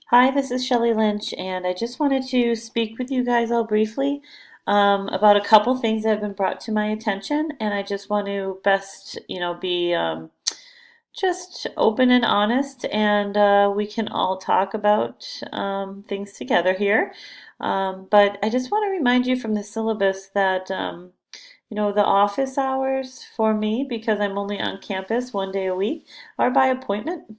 Hi, this is Shelley Lynch, and I just wanted to speak with you guys all briefly about a couple things that have been brought to my attention, and I just want to best, be just open and honest, and we can all talk about things together here. But I just want to remind you from the syllabus that, the office hours for me, because I'm only on campus 1 day a week, are by appointment.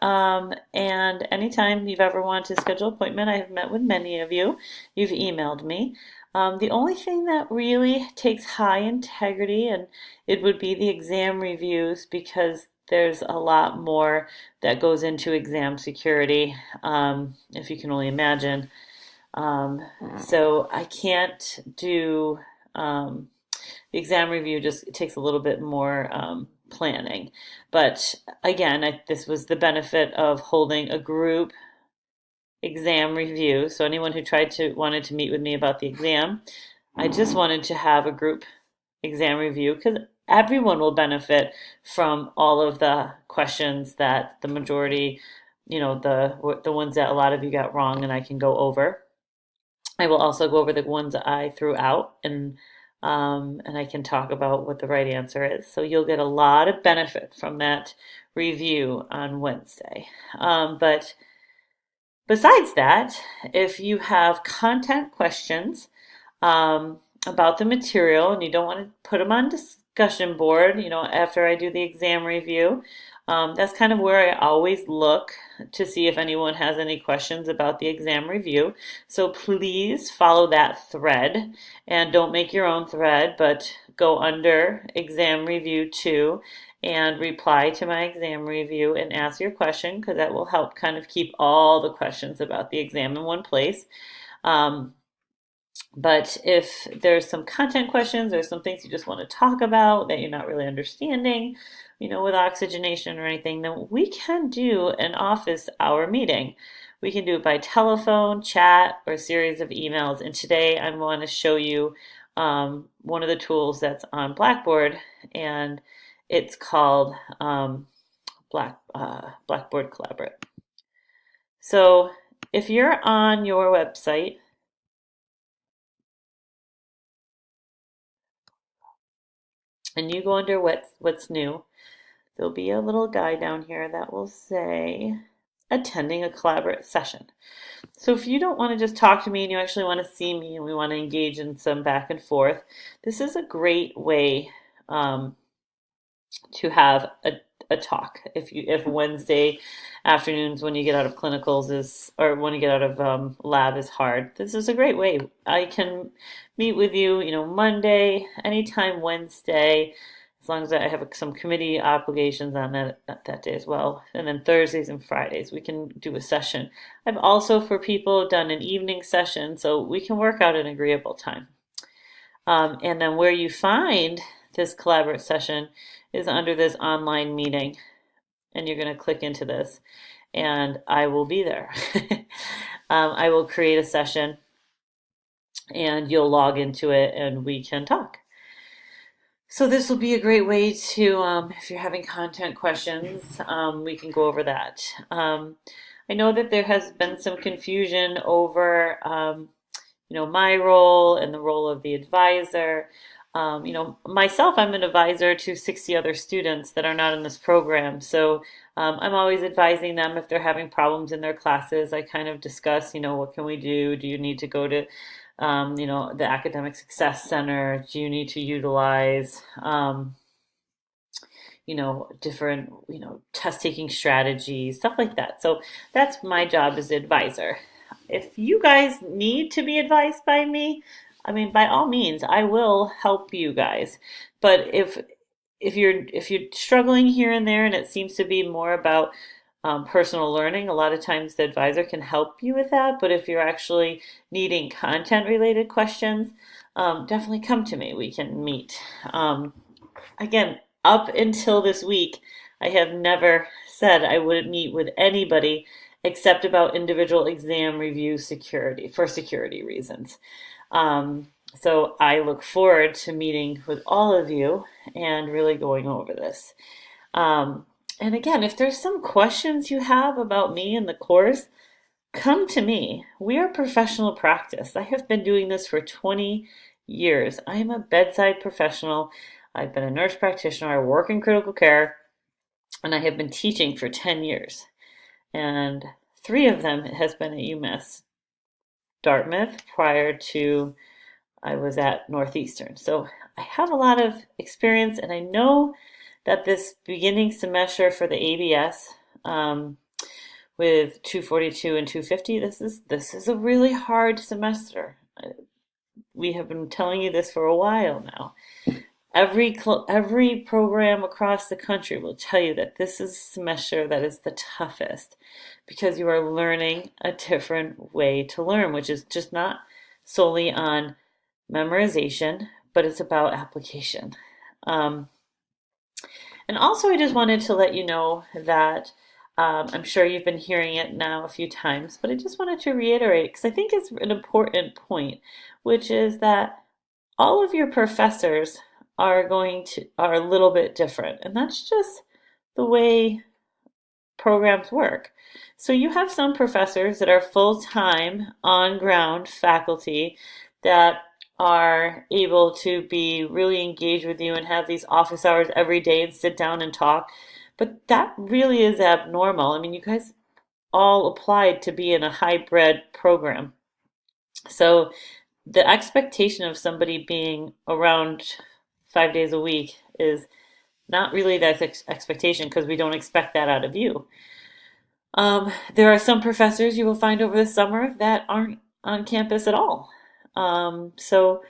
And anytime you've ever wanted to schedule an appointment, I have met with many of you. You've emailed me. The only thing that really takes high integrity, and it would be the exam reviews, because there's a lot more that goes into exam security, if you can only imagine. So I can't do the exam review, just it takes a little bit more planning. But again, this was the benefit of holding a group exam review. So anyone who wanted to meet with me about the exam, I just wanted to have a group exam review because everyone will benefit from all of the questions that the majority, the ones that a lot of you got wrong, and I can go over. I will also go over the ones I threw out, and I can talk about what the right answer is. So you'll get a lot of benefit from that review on Wednesday. But besides that, if you have content questions about the material and you don't want to put them on discussion board, after I do the exam review, that's kind of where I always look to see if anyone has any questions about the exam review. So please follow that thread and don't make your own thread, but go under exam review 2 and reply to my exam review and ask your question, because that will help kind of keep all the questions about the exam in one place. But if there's some content questions or some things you just want to talk about that you're not really understanding, with oxygenation or anything, then we can do an office hour meeting. We can do it by telephone, chat, or a series of emails. And today I want to show you one of the tools that's on Blackboard, and it's called Blackboard Collaborate. So if you're on your website, and you go under what's new, there'll be a little guy down here that will say attending a collaborate session. So if you don't want to just talk to me and you actually want to see me and we want to engage in some back and forth, this is a great way to have a talk. If Wednesday afternoons when you get out of clinicals or when you get out of lab is hard, this is a great way. I can meet with you, Monday, anytime Wednesday, as long as I have some committee obligations on that day as well. And then Thursdays and Fridays, we can do a session. I've also, for people, done an evening session, so we can work out an agreeable time. And then where you find this collaborative session is under this online meeting. And you're going to click into this, and I will be there. I will create a session, and you'll log into it, and we can talk. So this will be a great way to, if you're having content questions, we can go over that. I know that there has been some confusion over, my role and the role of the advisor. Myself, I'm an advisor to 60 other students that are not in this program. So I'm always advising them if they're having problems in their classes. I kind of discuss, what can we do? Do you need to go to, the Academic Success Center? Do you need to utilize, different, test taking strategies, stuff like that. So that's my job as advisor. If you guys need to be advised by me, I mean, by all means, I will help you guys. But if you're struggling here and there, and it seems to be more about personal learning, a lot of times the advisor can help you with that. But if you're actually needing content related questions, definitely come to me. We can meet. Again, up until this week, I have never said I wouldn't meet with anybody except about individual exam review security for security reasons. So I look forward to meeting with all of you and really going over this. And again, if there's some questions you have about me and the course, come to me. We are professional practice. I have been doing this for 20 years. I am a bedside professional. I've been a nurse practitioner. I work in critical care, and I have been teaching for 10 years. And three of them has been at UMass Dartmouth prior to I was at Northeastern. So I have a lot of experience, and I know that this beginning semester for the ABS with 242 and 250, this is a really hard semester. We have been telling you this for a while now. Every program across the country will tell you that this is a semester that is the toughest because you are learning a different way to learn, which is just not solely on memorization, but it's about application. Um, and also, I just wanted to let you know that I'm sure you've been hearing it now a few times, but I just wanted to reiterate because I think it's an important point, which is that all of your professors are a little bit different, and that's just the way programs work. So you have some professors that are full-time on-ground faculty that are able to be really engaged with you and have these office hours every day and sit down and talk. But that really is abnormal. I mean, you guys all applied to be in a hybrid program. So the expectation of somebody being around 5 days a week is not really that expectation because we don't expect that out of you. There are some professors you will find over the summer that aren't on campus at all. So,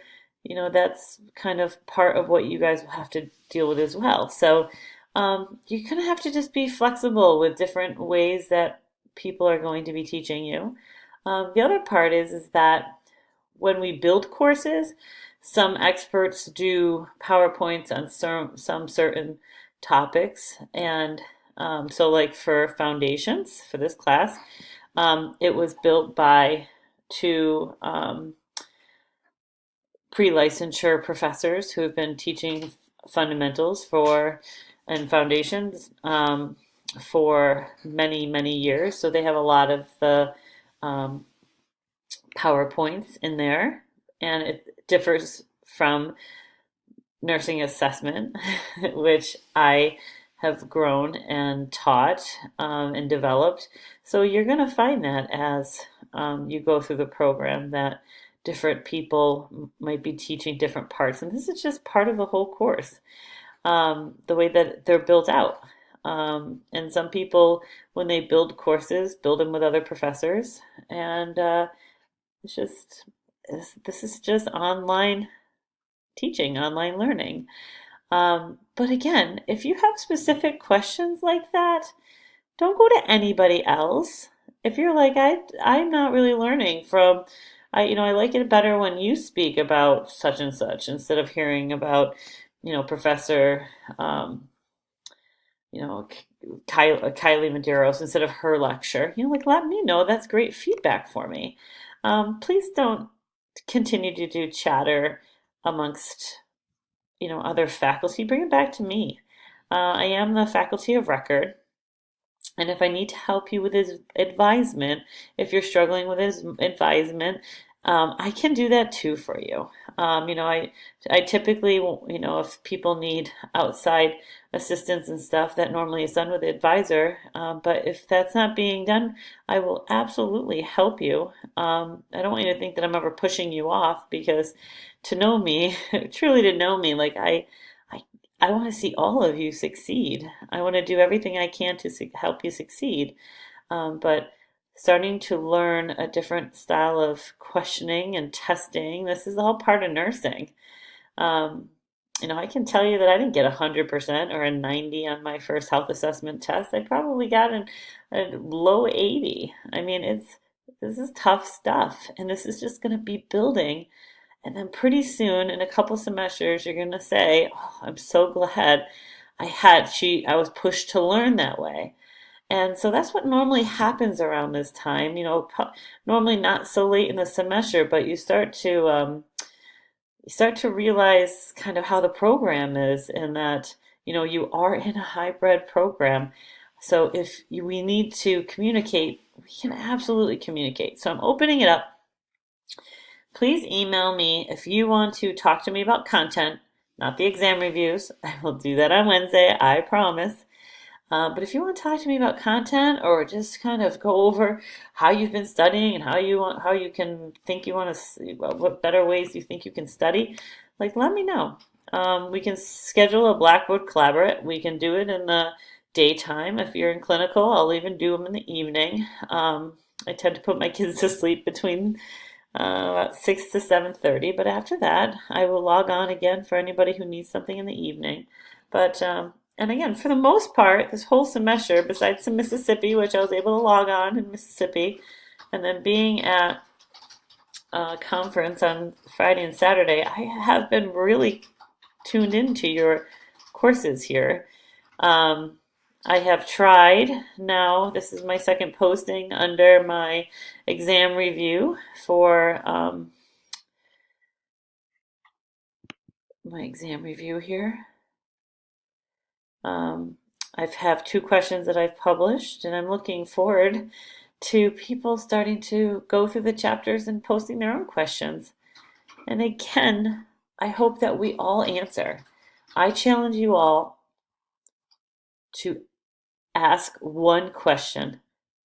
that's kind of part of what you guys will have to deal with as well. So, you're going to have to just be flexible with different ways that people are going to be teaching you. The other part is that when we build courses, some experts do PowerPoints on some certain topics. And so, like for foundations for this class, it was built by two pre-licensure professors who have been teaching fundamentals and foundations for many, many years. So they have a lot of the um, PowerPoints in there, and it differs from nursing assessment, which I have grown and taught and developed. So you're going to find that as you go through the program that different people might be teaching different parts, and this is just part of the whole course, the way that they're built out. And some people, when they build courses, build them with other professors, and it's just this is just online teaching, online learning. But again, if you have specific questions like that, don't go to anybody else. If you're like, I'm not really learning from, I like it better when you speak about such and such instead of hearing about, Professor, you know, Kylie Medeiros instead of her lecture. Like let me know. That's great feedback for me. Please don't continue to do chatter amongst other faculty. Bring it back to me. I am the faculty of record, and if I need to help you with his advisement, if you're struggling with his advisement, I can do that too for you. I typically, if people need outside assistance and stuff, that normally is done with the advisor. But if that's not being done, I will absolutely help you. I don't want you to think that I'm ever pushing you off because to know me, truly to know me, like I, I want to see all of you succeed. I want to do everything I can to help you succeed. But starting to learn a different style of questioning and testing, this is all part of nursing. Um, I can tell you that I didn't get 100% or a 90 on my first health assessment test. I probably got a low 80. I mean, this is tough stuff, and this is just going to be building. And then pretty soon, in a couple semesters, you're going to say, "Oh, I'm so glad I was pushed to learn that way." And so that's what normally happens around this time. Normally not so late in the semester, but you start to realize kind of how the program is, and that you are in a hybrid program. So if we need to communicate we can absolutely communicate. So I'm opening it up. Please email me if you want to talk to me about content, not the exam reviews. I will do that on Wednesday, I promise. But if you want to talk to me about content or just kind of go over how you've been studying and how you can think you want to, what better ways you think you can study, like let me know. We can schedule a Blackboard Collaborate. We can do it in the daytime. If you're in clinical, I'll even do them in the evening. I tend to put my kids to sleep between about 6 to 7:30. But after that, I will log on again for anybody who needs something in the evening. But and again, for the most part, this whole semester, besides some Mississippi, which I was able to log on in Mississippi, and then being at a conference on Friday and Saturday, I have been really tuned into your courses here. Um, I have tried now, this is my second posting under my exam review for my exam review here. Um, I have two questions that I've published, and I'm looking forward to people starting to go through the chapters and posting their own questions. And again, I hope that we all answer. I challenge you all to ask one question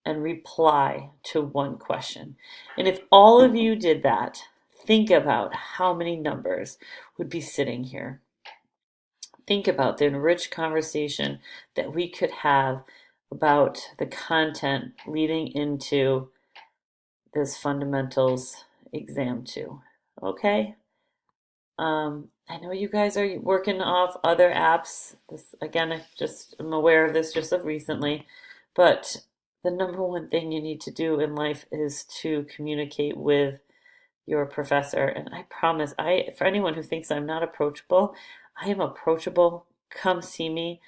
and reply to one question. And if all of you did that, think about how many numbers would be sitting here. Think about the enriched conversation that we could have about the content leading into this fundamentals exam too. Okay? I know you guys are working off other apps. This again, I'm aware of this just of recently, but the number one thing you need to do in life is to communicate with your professor. And I promise, for anyone who thinks I'm not approachable, I am approachable. Come see me.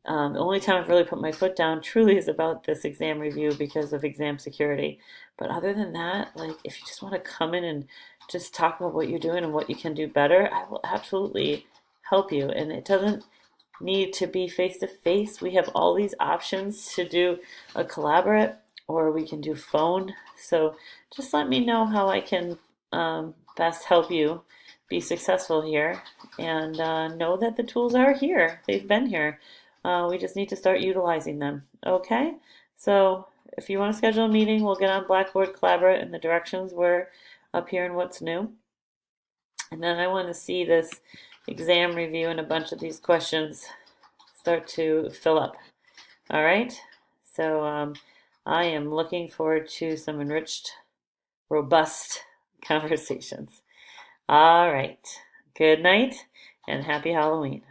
The only time I've really put my foot down truly is about this exam review because of exam security. But other than that, like if you just want to come in and just talk about what you're doing and what you can do better, I will absolutely help you. And it doesn't need to be face to face. We have all these options to do a collaborate or we can do phone. So just let me know how I can best help you be successful here and know that the tools are here. They've been here. We just need to start utilizing them. Okay? So if you want to schedule a meeting, we'll get on Blackboard Collaborate and the directions were up here in what's new. And then I want to see this exam review and a bunch of these questions start to fill up. All right? So I am looking forward to some enriched, robust conversations. All right. Good night and happy Halloween.